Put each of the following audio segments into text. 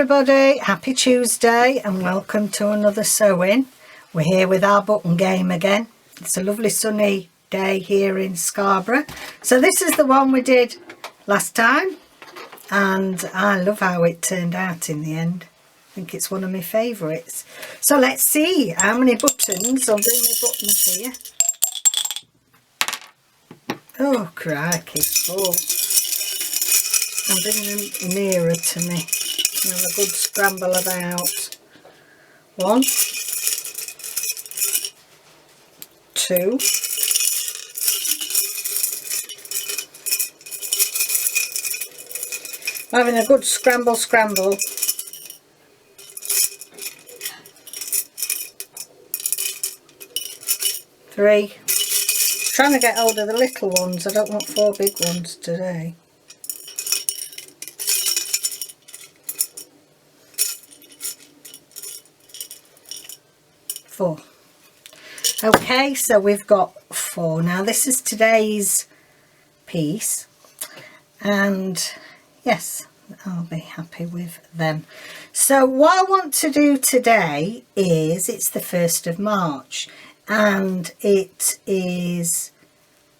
everybody, happy Tuesday and welcome to another sewing. We're here with our button game again. It's a lovely sunny day here in Scarborough. So this is the one we did last time and I love how it turned out in the end. I think it's one of my favourites. So let's see how many buttons. I'll bring my buttons here. Oh crikey, full. I'm bringing them nearer to me. Have a good scramble about. 1, 2, having a good scramble. 3. Trying to get hold of the little ones. I don't want 4 big ones today. 4. Okay, so we've got 4. Now this is today's piece and yes, I'll be happy with them. So what I want to do today is, it's the 1st of March and it is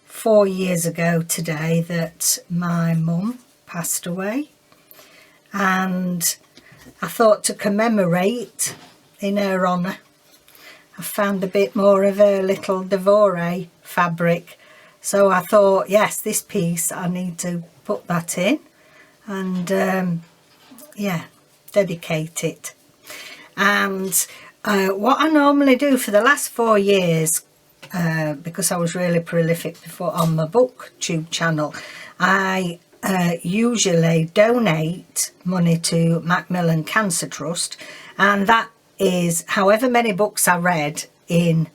4 years ago today that my mum passed away, and I thought to commemorate in her honour I found a bit more of a little Devore fabric, so I thought, yes, this piece I need to put that in and yeah, dedicate it. And what I normally do for the last 4 years, because I was really prolific before on my booktube channel, I usually donate money to Macmillan Cancer Trust, and that is however many books I read in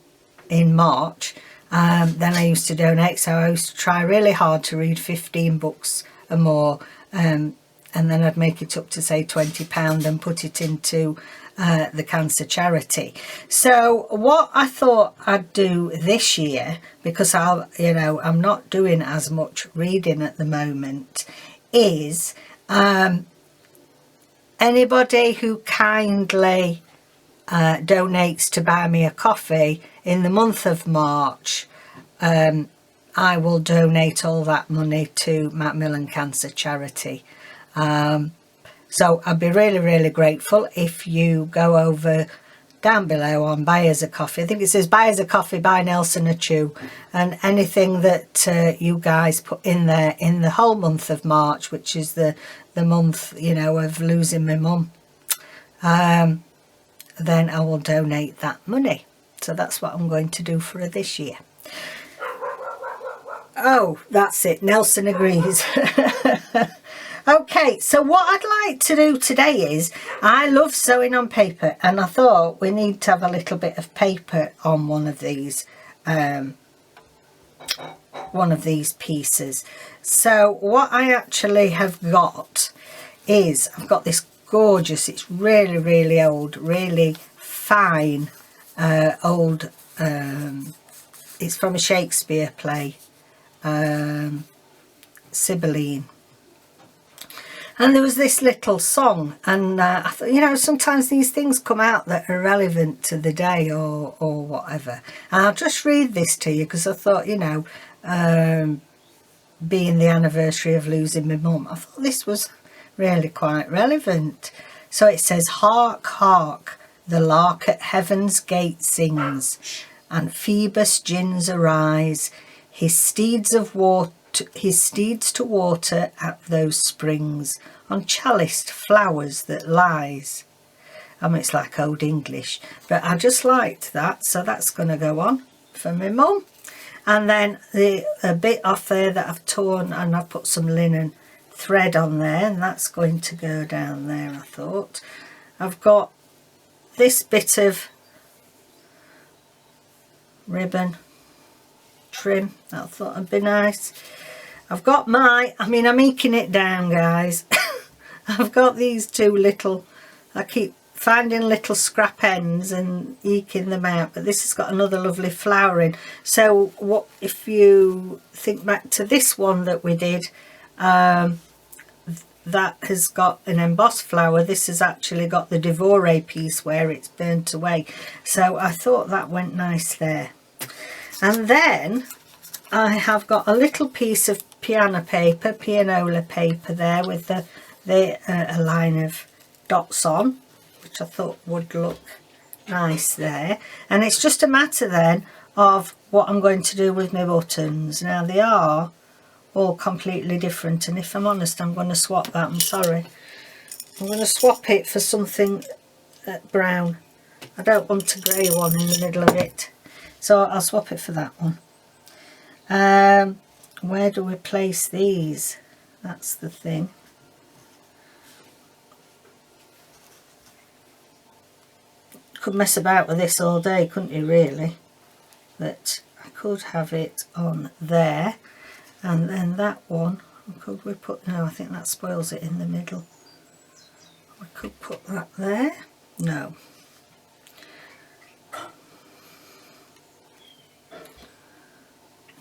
March, then I used to donate. So I used to try really hard to read 15 books or more, and then I'd make it up to say £20 and put it into the cancer charity. So what I thought I'd do this year, because I'm not doing as much reading at the moment, is anybody who kindly donates to buy me a coffee in the month of March, I will donate all that money to Macmillan Cancer Charity. So I'd be really grateful if you go over down below on Buy Us a Coffee. I think it says Buy Us a Coffee by Nelson Achu, and anything that you guys put in there in the whole month of March, which is the month, you know, of losing my mum, then I will donate that money. So that's what I'm going to do for this year. Oh, that's it. Nelson agrees. Okay, so what I'd like to do today is, I love sewing on paper, and I thought we need to have a little bit of paper on one of these pieces. So what I actually have got is, I've got this gorgeous, it's really old, really fine old, it's from a Shakespeare play, Sibylline, and there was this little song, and I thought, you know, sometimes these things come out that are relevant to the day or whatever, and I'll just read this to you because I thought, you know, being the anniversary of losing my mum, I thought this was really quite relevant. So it says, hark, hark, the lark at heaven's gate sings, and Phoebus gins arise, his steeds to water at those springs, on chaliced flowers that lies. I mean, it's like old English, but I just liked that, so that's going to go on for my mum. And then a bit off there that I've torn, and I've put some linen thread on there, and that's going to go down there. I thought I've got this bit of ribbon trim that I thought would be nice. I've got I'm eking it down, guys. I've got these two little, I keep finding little scrap ends and eking them out, but this has got another lovely flowering. So what if you think back to this one that we did, that has got an embossed flower. This has actually got the Devore piece where it's burnt away. So I thought that went nice there. And then I have got a little piece of pianola paper there with a line of dots on, which I thought would look nice there. And it's just a matter then of what I'm going to do with my buttons. Now they are all completely different, and if I'm honest, I'm going to swap that. I'm sorry, I'm going to swap it for something brown. I don't want a grey one in the middle of it, so I'll swap it for that one. Where do we place these? That's the thing. Could mess about with this all day, couldn't you, really? But I could have it on there, and then that one, could we put, no, I think that spoils it in the middle. We could put that there. No.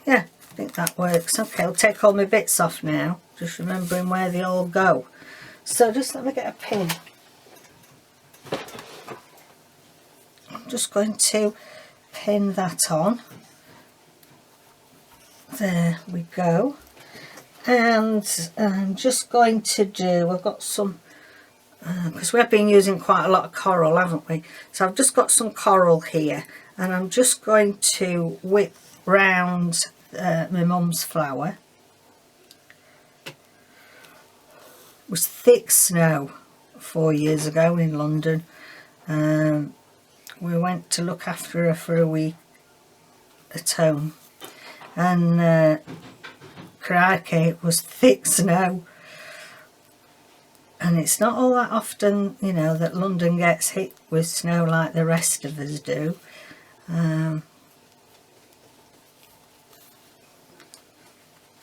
Yeah, I think that works. Okay, I'll take all my bits off now, just remembering where they all go. So just let me get a pin. I'm just going to pin that on. There we go. And I'm just going to do, I've got some, because we've been using quite a lot of coral, haven't we? So I've just got some coral here, and I'm just going to whip round my mum's flower. It was thick snow 4 years ago in London. We went to look after her for a week at home, and crikey, it was thick snow. And it's not all that often, you know, that London gets hit with snow like the rest of us do.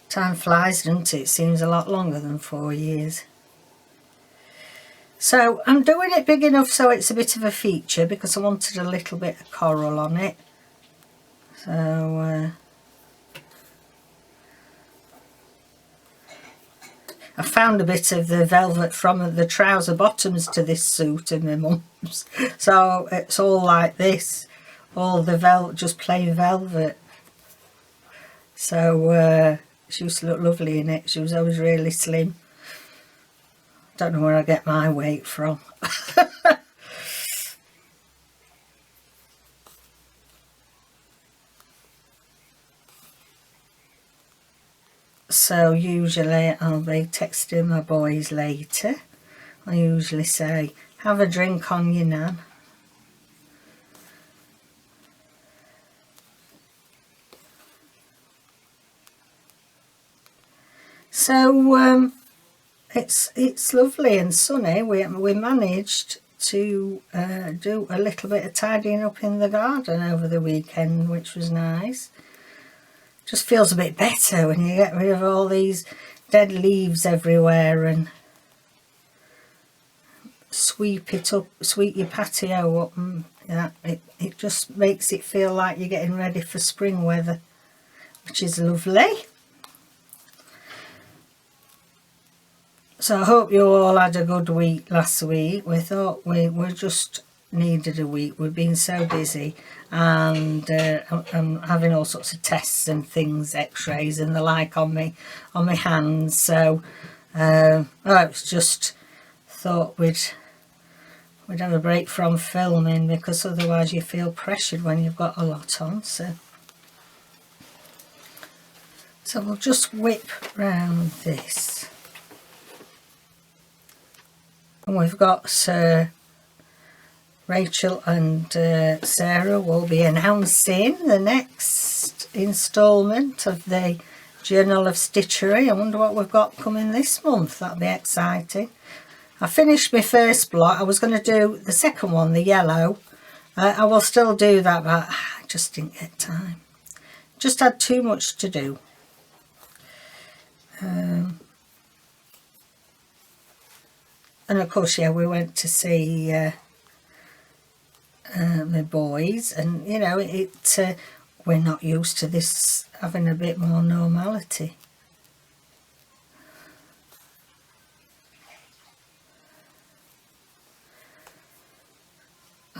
Time flies, doesn't it? It seems a lot longer than 4 years. So I'm doing it big enough so it's a bit of a feature, because I wanted a little bit of coral on it. So I found a bit of the velvet from the trouser bottoms to this suit in my mum's. So it's all like this, all the velvet, just plain velvet. So she used to look lovely in it. She was always really slim. Don't know where I get my weight from. So usually I'll be texting my boys later. I usually say, have a drink on you, Nan. So it's lovely and sunny. We managed to do a little bit of tidying up in the garden over the weekend, which was nice. Just feels a bit better when you get rid of all these dead leaves everywhere and sweep it up, sweep your patio up, and yeah, it just makes it feel like you're getting ready for spring weather, which is lovely. So I hope you all had a good week last week. We thought we just needed a week. We've been so busy, and I'm having all sorts of tests and things, x-rays and the like on my hands. So I was just thought we'd have a break from filming, because otherwise you feel pressured when you've got a lot on. So we'll just whip round this. And we've got Rachel and Sarah will be announcing the next instalment of the Journal of Stitchery. I wonder what we've got coming this month. That'll be exciting. I finished my first block. I was going to do the second one, the yellow. I will still do that, but I just didn't get time. Just had too much to do. And of course, yeah, we went to see my boys, and you know, we're not used to this having a bit more normality.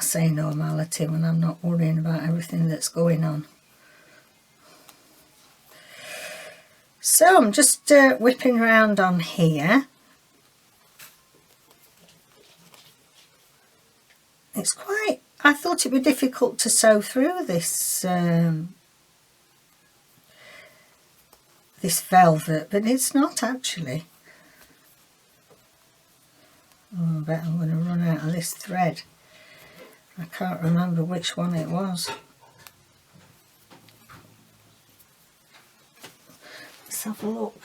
say normality when I'm not worrying about everything that's going on. So I'm just whipping around on here. It's quite, I thought it'd be difficult to sew through this this velvet, but it's not actually. Oh, I bet I'm going to run out of this thread. I can't remember which one it was. Let's have a look.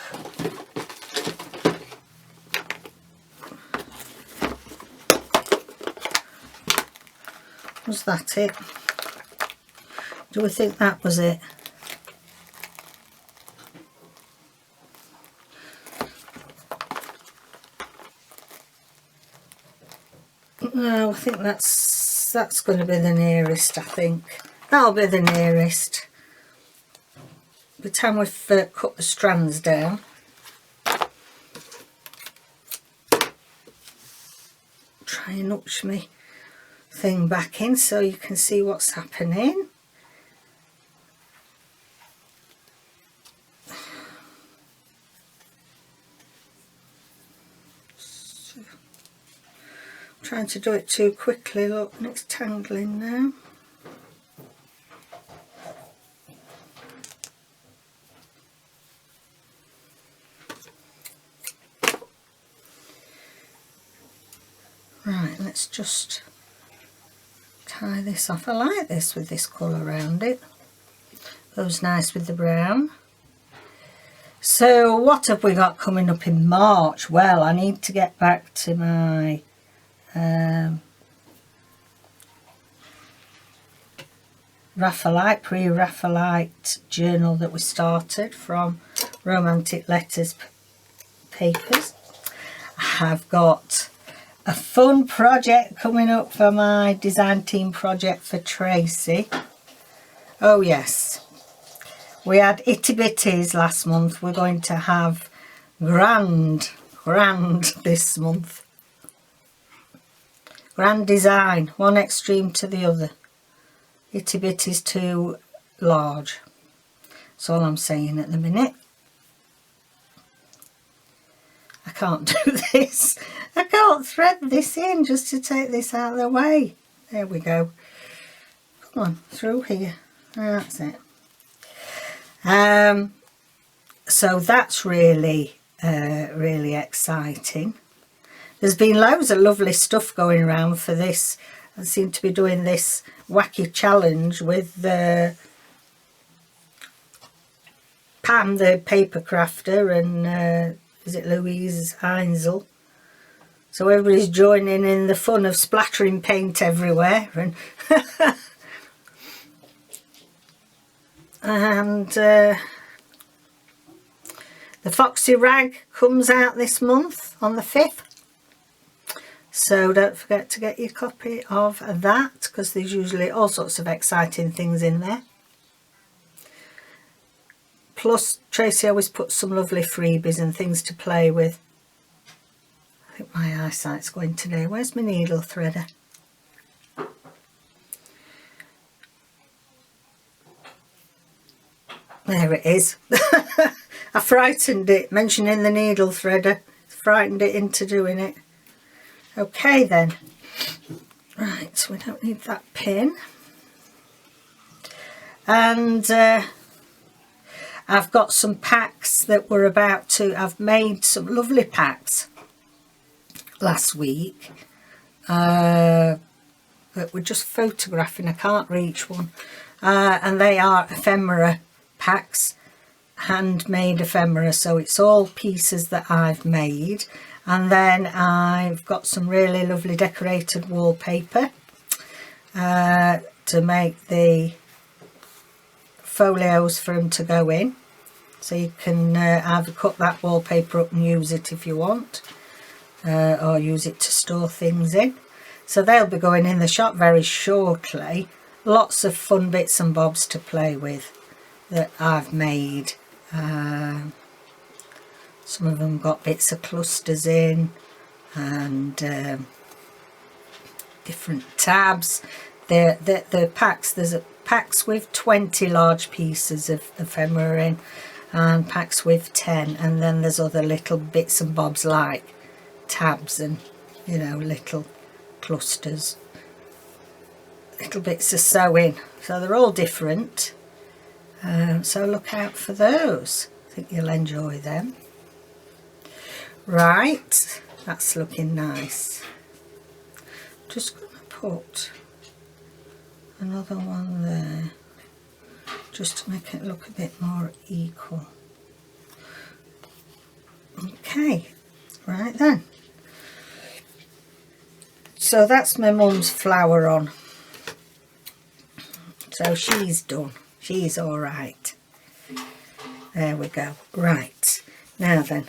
Was that it? Do we think that was it? No, I think that's going to be the nearest, I think. That'll be the nearest. By the time we've cut the strands down. Try and notch me thing back in so you can see what's happening. Trying to do it too quickly, look, and it's tangling now. Right, let's just tie this off. I like this with this colour around it. Goes nice with the brown. So what have we got coming up in March? Well, I need to get back to my Raphaelite, pre-Raphaelite journal that we started from Romantic Letters papers. I've got a fun project coming up for my design team project for Tracy. Oh yes, we had itty bitties last month. We're going to have grand this month. Grand design, one extreme to the other. Itty bitty's too large. That's all I'm saying at the minute. I can't do this. I can't thread this in just to take this out of the way. There we go. Come on, through here. That's it. So that's really, really exciting. There's been loads of lovely stuff going around for this. I seem to be doing this wacky challenge with Pam, the paper crafter, and is it Louise Heinzel? So everybody's joining in the fun of splattering paint everywhere, and the Foxy Rag comes out this month on the 5th. So don't forget to get your copy of that, because there's usually all sorts of exciting things in there. Plus Tracy always puts some lovely freebies and things to play with. I think my eyesight's going today. Where's my needle threader? There it is. I frightened it mentioning the needle threader. Frightened it into doing it. Okay then. Right, so we don't need that pin. And I've got some packs that we're about to... I've made some lovely packs last week. But we're just photographing. I can't reach one. And they are ephemera packs. Handmade ephemera. So it's all pieces that I've made. And then I've got some really lovely decorated wallpaper to make the folios for them to go in. So you can either cut that wallpaper up and use it if you want, or use it to store things in. So they'll be going in the shop very shortly. Lots of fun bits and bobs to play with that I've made. Some of them got bits of clusters in, and different tabs. The packs, there's packs with 20 large pieces of ephemera in, and packs with 10, and then there's other little bits and bobs like tabs and, you know, little clusters, little bits of sewing. So they're all different, so look out for those. I think you'll enjoy them. Right, that's looking nice. Just going to put another one there just to make it look a bit more equal. Okay, right then. So that's my mum's flower on. So she's done. She's all right. There we go. Right, now then,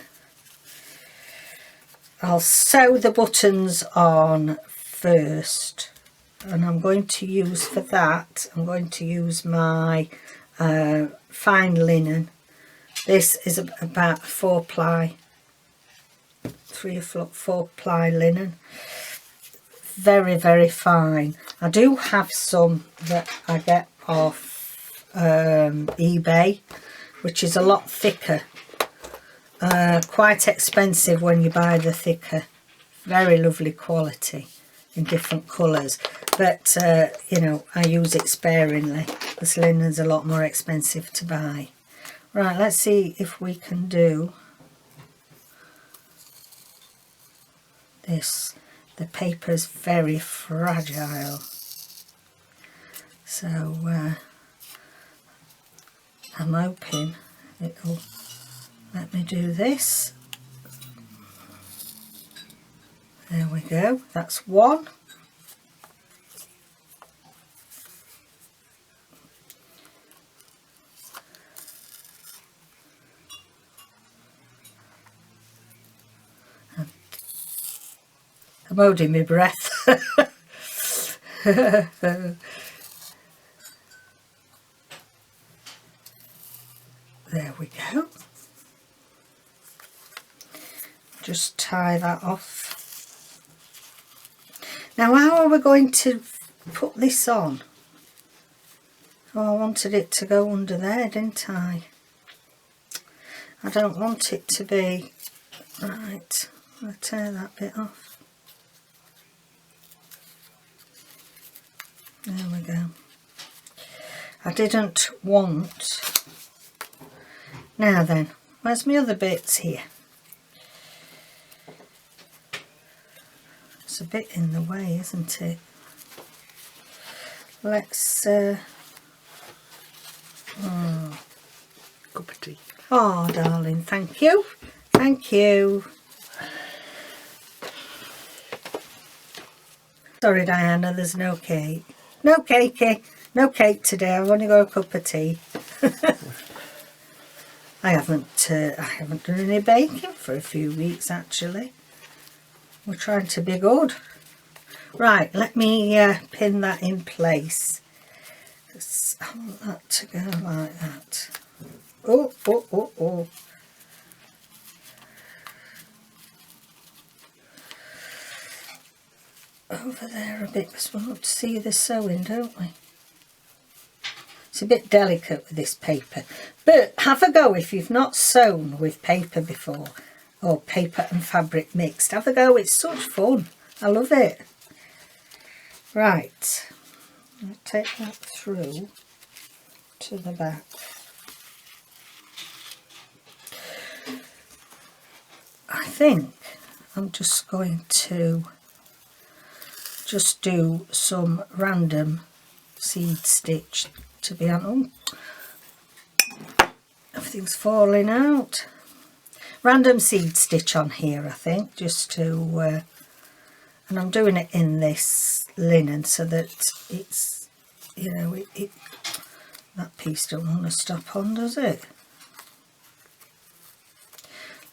I'll sew the buttons on first, and I'm going to use, for that, I'm going to use my fine linen. This is about 4-ply, 3 or 4-ply linen. Very, very fine. I do have some that I get off eBay, which is a lot thicker. Quite expensive when you buy the thicker. Very lovely quality in different colours, but you know, I use it sparingly. This linen's a lot more expensive to buy. Right, let's see if we can do this. The paper's very fragile, so I'm hoping it'll let me do this. There we go, that's one. I'm holding my breath. There we go. Just tie that off. Now, how are we going to put this on? Oh, I wanted it to go under there, didn't I? I don't want it to be... Right, I'll tear that bit off. There we go. I didn't want... Now then, where's my other bits here? It's a bit in the way, isn't it? Let's... cup of tea. Oh, darling, thank you. Thank you. Sorry, Diana, there's no cake. No cake, no cake today. I've only got a cup of tea. I haven't done any baking for a few weeks actually. We're trying to be good. Right, let me pin that in place. I want that to go like that. Oh, oh, oh, oh. Over there a bit, because we'll have to see the sewing, don't we? It's a bit delicate with this paper, but have a go if you've not sewn with paper before, or paper and fabric mixed. Have a go, it's such fun. I love it. Right, I'll take that through to the back. I think I'm just going to just do some random seed stitch to be on. Oh, everything's falling out. Random seed stitch on here, I think, just to and I'm doing it in this linen so that it's, you know, that piece don't want to stop on, does it?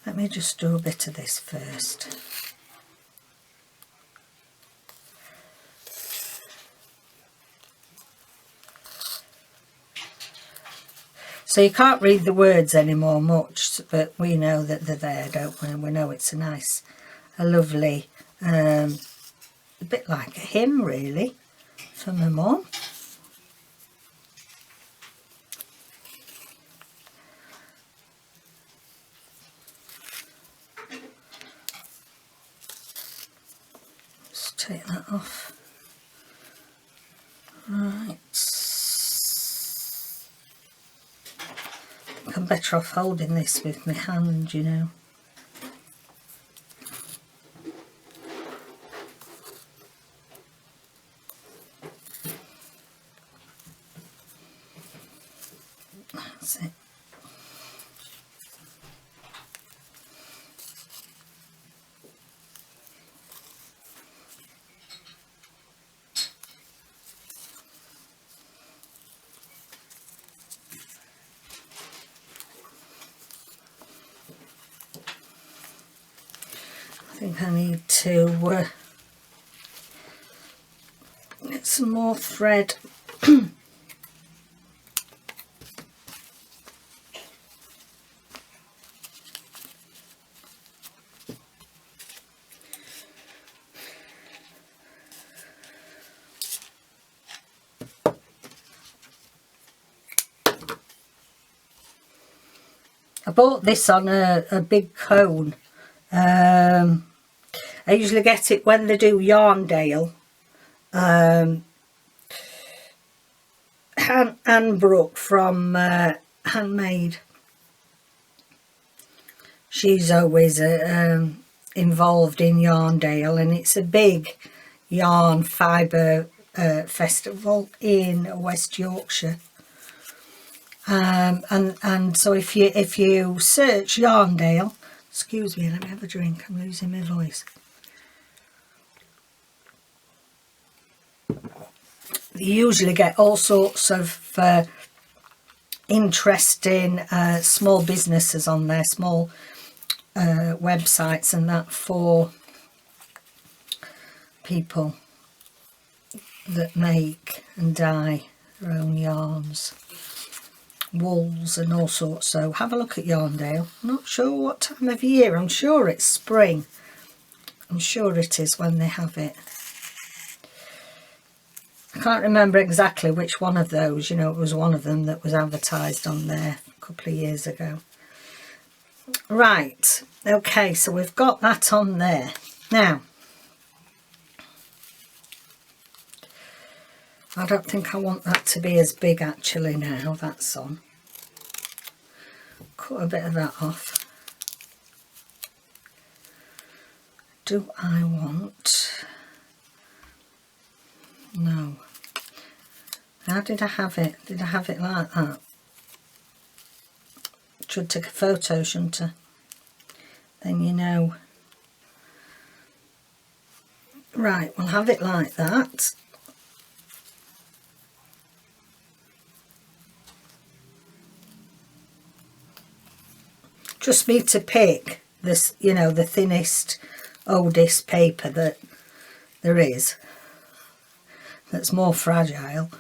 Let me just do a bit of this first. So you can't read the words anymore much, but we know that they're there, don't we? And we know it's a lovely a bit like a hymn really for my mum. Just take that off. Right. I think I'm better off holding this with my hand, you know. That's it. I think I need to get some more thread. I bought this on a big cone. I usually get it when they do Yarndale. Anne Brooke from Handmade. She's always involved in Yarndale, and it's a big yarn fibre festival in West Yorkshire. And so if you search Yarndale, excuse me, let me have a drink, I'm losing my voice. You usually get all sorts of interesting small businesses on there, small websites and that for people that make and dye their own yarns, wools and all sorts. So have a look at Yarndale. I'm not sure what time of year, I'm sure it's spring. I'm sure it is when they have it. I can't remember exactly which one of those, you know, it was one of them that was advertised on there a couple of years ago. Right, okay, so we've got that on there. Now, I don't think I want that to be as big actually now that's on. Cut a bit of that off. Do I want... No. How did I have it? Did I have it like that? Should take a photo, shouldn't I? Then you know. Right, we'll have it like that. Just need to pick this, you know, the thinnest, oldest paper that there is. That's more fragile.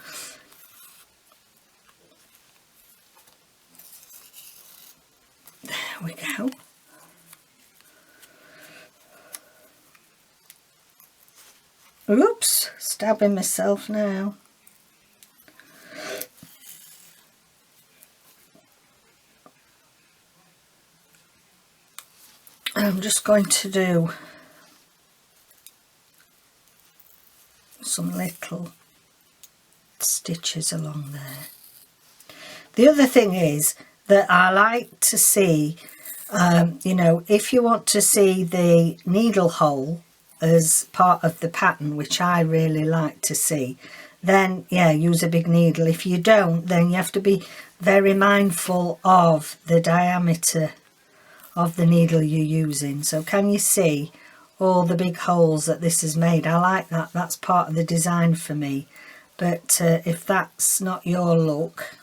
There we go. Oops, stabbing myself now. I'm just going to do some little stitches along there. The other thing is that I like to see, you know, if you want to see the needle hole as part of the pattern, which I really like to see, then yeah, use a big needle. If you don't, then you have to be very mindful of the diameter of the needle you're using. So can you see all the big holes that this has made? I like that. That's part of the design for me. But if that's not your look,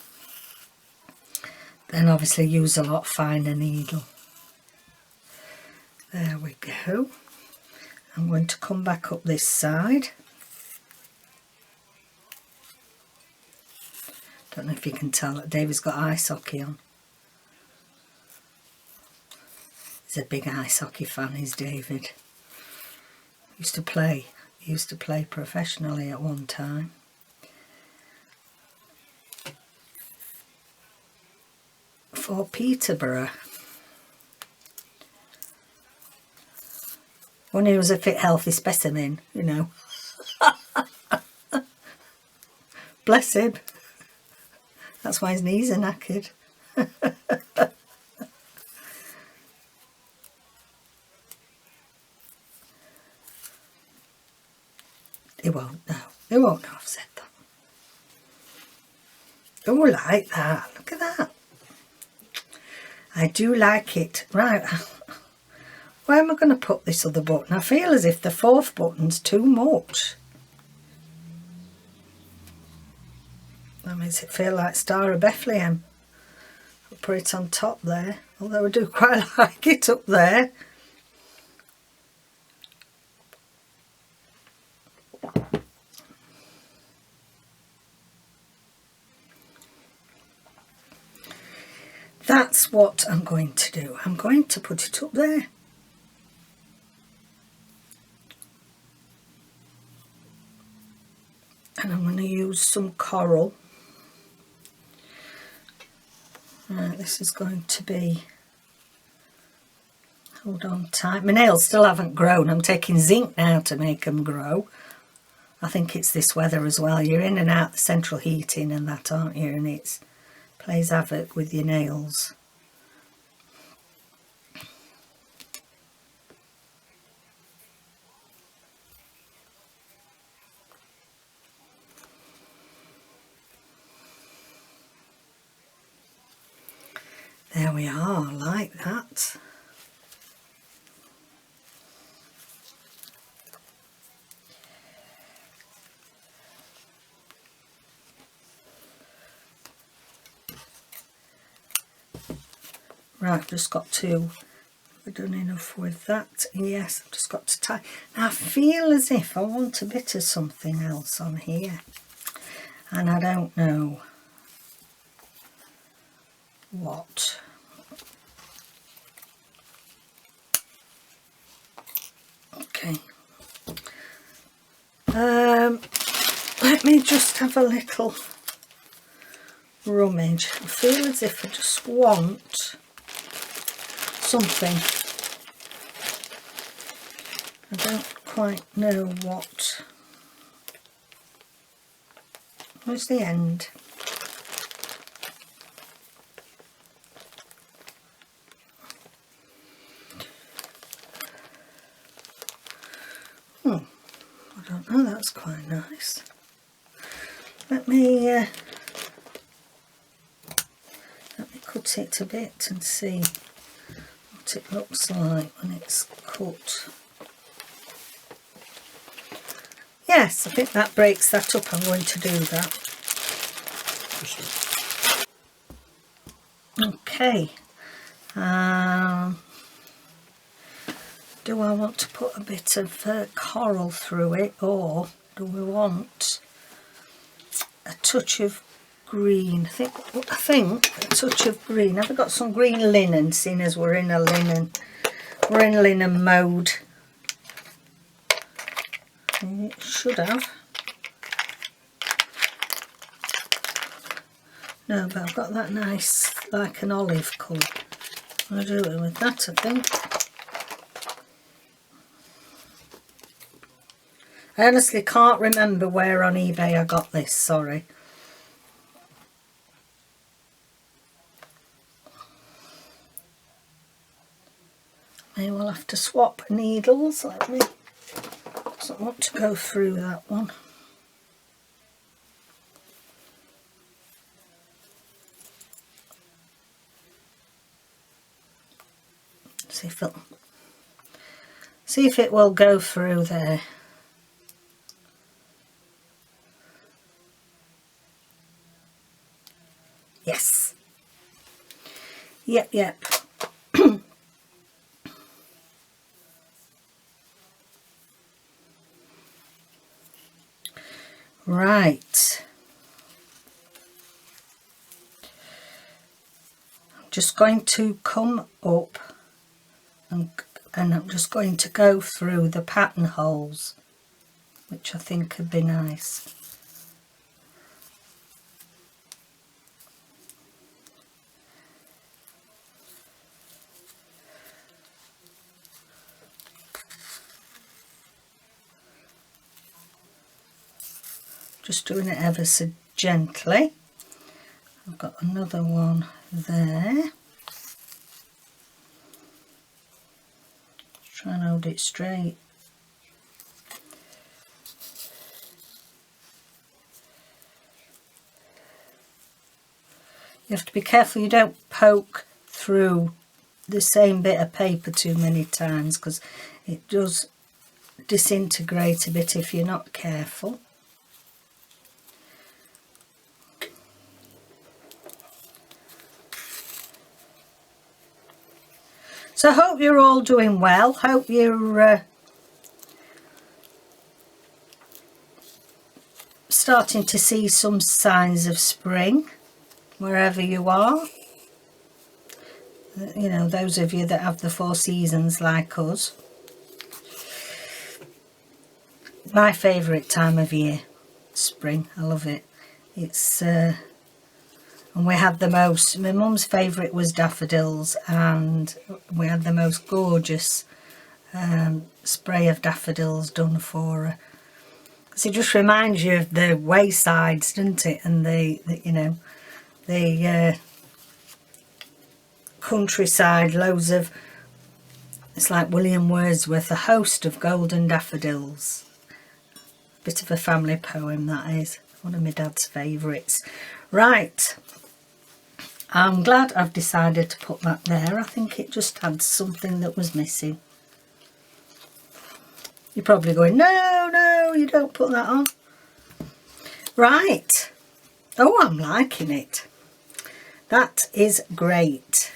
then obviously use a lot finer needle. There we go. I'm going to come back up this side. Don't know if you can tell that David's got ice hockey on. He's a big ice hockey fan, is David. He used to play professionally at one time. For Peterborough. When he was a fit, healthy specimen, you know. Bless him. That's why his knees are knackered. He won't know. He won't know I've said that. Oh, like that. Look at that. I do like it. Right. Where am I going to put this other button? I feel as if the fourth button's too much. That makes it feel like Star of Bethlehem. I'll put it on top there. Although I do quite like it up there. That's what I'm going to do. I'm going to put it up there. And I'm going to use some coral. Right, this is going to be, hold on tight. My nails still haven't grown. I'm taking zinc now to make them grow. I think it's this weather as well. You're in and out the central heating and that, aren't you? And it plays havoc with your nails. There we are, like that. Right, I've just got to, we've done enough with that. Yes, I've just got to tie. Now I feel as if I want a bit of something else on here. And I don't know what. Okay. Let me just have a little rummage. I feel as if I just want something. I don't quite know what. Where's the end? I don't know, that's quite nice. Let me cut it a bit and see what it looks like when it's cut. Yes, I think that breaks that up. I'm going to do that. Okay. Do I want to put a bit of coral through it, or do we want a touch of green? I think a touch of green. Have I got some green linen, seeing as we're in linen mode? It should have. No, but I've got that nice, like an olive colour. I'll do it with that, I think. I honestly can't remember where on eBay I got this, sorry. Maybe we'll have to swap needles. Let me, doesn't want to go through that one. See if it will go through there. Yes. Yep. Right. I'm just going to come up and I'm just going to go through the pattern holes. which I think would be nice. Just doing it ever so gently. I've got another one there. Try and hold it straight. You have to be careful you don't poke through the same bit of paper too many times, because it does disintegrate a bit if you're not careful. So I hope you're all doing well. Hope you're starting to see some signs of spring wherever you are. You know, those of you that have the 4 seasons like us. My favourite time of year, spring. I love it. It's and we had the most, my mum's favourite was daffodils, and we had the most gorgeous spray of daffodils done for her. Because it just reminds you of the waysides, doesn't it? And the you know, the countryside, loads of, it's like William Wordsworth, a host of golden daffodils. Bit of a family poem, that is. One of my dad's favourites. Right. I'm glad I've decided to put that there. I think it just had something that was missing. You're probably going, no, you don't put that on. Right. Oh, I'm liking it. That is great.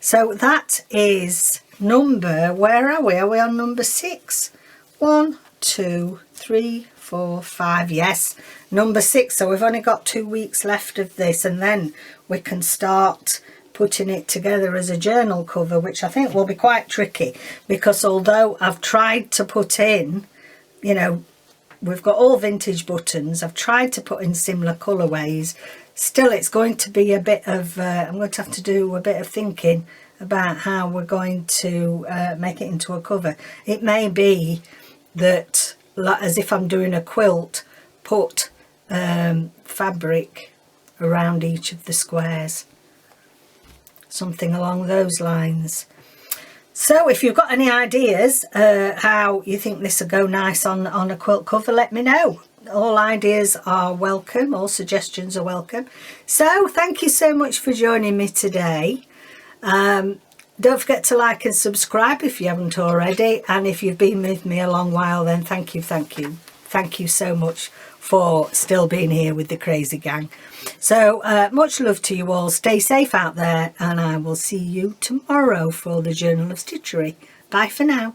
So that is number, where are we? Are we on number 6? 1, 2, 3, 4, 5. Yes, number 6. So we've only got 2 weeks left of this, and then we can start putting it together as a journal cover, which I think will be quite tricky, because although I've tried to put in, you know, we've got all vintage buttons, I've tried to put in similar colourways, still it's going to be a bit of, I'm going to have to do a bit of thinking about how we're going to make it into a cover. It may be that, as if I'm doing a quilt, put fabric around each of the squares, something along those lines. So if you've got any ideas how you think this will go nice on a quilt cover, let me know. All ideas are welcome, all suggestions are welcome. So thank you so much for joining me today. Don't forget to like and subscribe if you haven't already, and if you've been with me a long while, then thank you so much for still being here with the crazy gang. So much love to you all. Stay safe out there, and I will see you tomorrow for the Journal of Stitchery. Bye for now.